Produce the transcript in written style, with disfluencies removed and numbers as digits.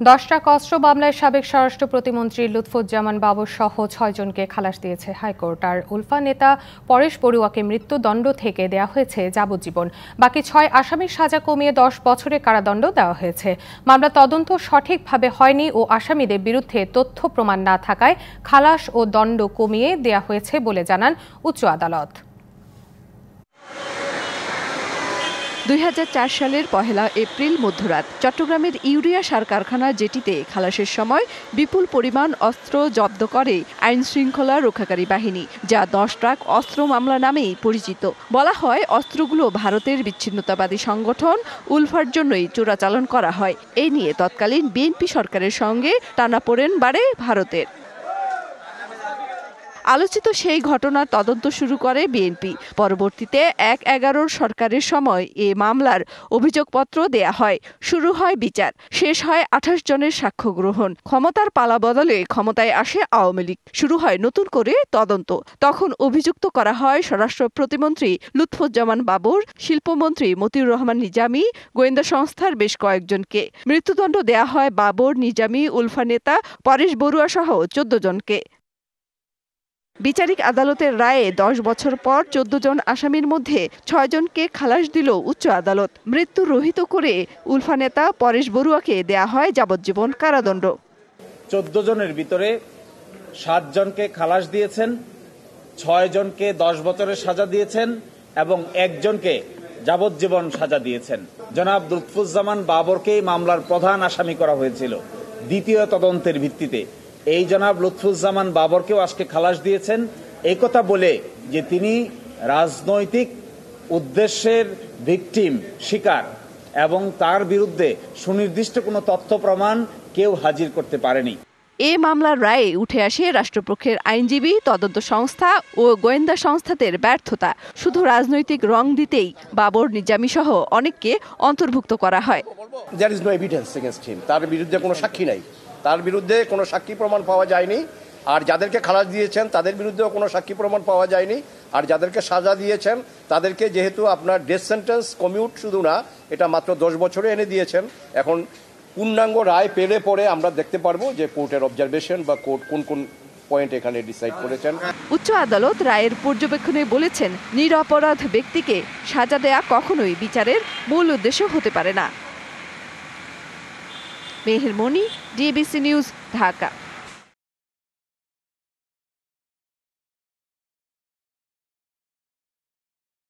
10 truck অস্ত্র মামলায় সাবেক স্বরাষ্ট্র প্রতিমন্ত্রী লুৎফুজ্জামান বাবর সহ 6 জনকে খালাস দিয়েছে হাইকোর্ট। আর উলফা নেতা পরেশ বড়ুয়াকে মৃত্যুদণ্ড থেকে দেয়া হয়েছে যাবজ্জীবন। বাকি 6 আসামির সাজা কমিয়ে 10 বছরের কারাদণ্ড দেওয়া হয়েছে। মামলা তদন্ত সঠিকভাবে হয়নি ও আসামিদের বিরুদ্ধে তথ্য প্রমাণ না থাকায় খালাস ও দণ্ড কমিয়ে দেয়া হয়েছে বলে জানান উচ্চ আদালত। 2004 সালের 1 এপ্রিল মধ্যরাত চট্টগ্রামের ইউরিয়া সার কারখানা জেটিতে খালাসের সময় বিপুল পরিমাণ অস্ত্র জব্দ করে আইন শৃঙ্খলা রক্ষাকারী বাহিনী, যা 10 ট্রাক অস্ত্র মামলা নামেই পরিচিত। বলা হয়, অস্ত্রগুলো ভারতের বিচ্ছিন্নতাবাদী সংগঠন উলফার জন্যই চোরাচালান করা হয়। এই নিয়ে তৎকালীন বিএনপি সরকারের সঙ্গে টানাপোড়েন বাড়ে ভারতের। আলোচিত সেই ঘটনার তদন্ত শুরু করে বিএনপি। পরবর্তীতে 1-11 সরকারের সময় এ মামলার অভিযোগপত্র দেয়া হয়। শুরু হয় বিচার, শেষ হয় 28 জনের সাক্ষ্য গ্রহণ। ক্ষমতার পালা বদলে ক্ষমতায় আসে আওয়ামী লীগ। শুরু হয় নতুন করে তদন্ত। তখন অভিযুক্ত করা হয় স্বরাষ্ট্র প্রতিমন্ত্রী লুৎফুজ্জামান বাবর, শিল্পমন্ত্রী মতিউর রহমান নিজামী, গোয়েন্দা সংস্থার বেশ কয়েকজনকে। মৃত্যুদণ্ড দেয়া হয় বাবর, নিজামী, উলফা নেতা পরেশ বড়ুয়া সহ 14 জনকে। বিচারিক আদালতের রায়ে 10 বছর পর 14 জন আসামির মধ্যে 6 জনকে খালাস দিল উচ্চ আদালত। মৃত্যু রহিত করে উলফা নেতা পরেশ বড়ুয়াকে দেয়া হয় যাবজ্জীবন কারাদণ্ড। 14 জনের ভিতরে 7 জনকে খালাস দিয়েছেন, 6 জনকে 10 বছরের সাজা দিয়েছেন এবং 1 জনকে যাবজ্জীবন সাজা দিয়েছেন। জনাব লুৎফুজ্জামান বাবরকেই মামলার প্রধান আসামি করা হয়েছিল। দ্বিতীয় তদন্তের ভিত্তিতে এই জনাব লুৎফুজ্জামান বাবরকেও আজকে খালাস দিয়েছেন, এই কথা বলে যে তিনি রাজনৈতিক উদ্দেশ্যের ভিকটিম, শিকার, এবং তার বিরুদ্ধে সুনির্দিষ্ট কোনো তথ্য প্রমাণ কেউ হাজির করতে পারেনি। এ মামলার রায়ে উঠে আসে রাষ্ট্রপক্ষের আইনজীবী, তদন্ত সংস্থা ও গোয়েন্দা সংস্থাদের ব্যর্থতা। শুধু রাজনৈতিক রং দিতেই বাবর, নিজামী সহ অনেককে অন্তর্ভুক্ত করা হয়। There is no evidence against him. তার বিরুদ্ধে কোনো সাক্ষী নাই, তার বিরুদ্ধে কোনো সাক্ষী প্রমাণ পাওয়া যায়নি। আর যাদেরকে খালাস দিয়েছেন তাদের বিরুদ্ধেও কোনো সাক্ষী প্রমাণ পাওয়া যায়নি। আর যাদেরকে সাজা দিয়েছেন তাদেরকে যেহেতু আপনার ডেথ সেন্টেন্স কমিউট শুধু না, এটা মাত্র 10 বছরে এনে দিয়েছেন। এখন পূর্ণাঙ্গ রায় পেলে পরে আমরা দেখতে পারবো যে কোর্টের অবজারভেশন বা কোর্ট কোন কোন পয়েন্ট এখানে ডিসাইড করেছেন। উচ্চ আদালত রায়ের পর্যবেক্ষণে বলেছেন, নিরপরাধ ব্যক্তিকে সাজা দেয়া কখনোই বিচারের মূল উদ্দেশ্য হতে পারে না। মেহের মনি, ডিবিসি নিউজ, ঢাকা।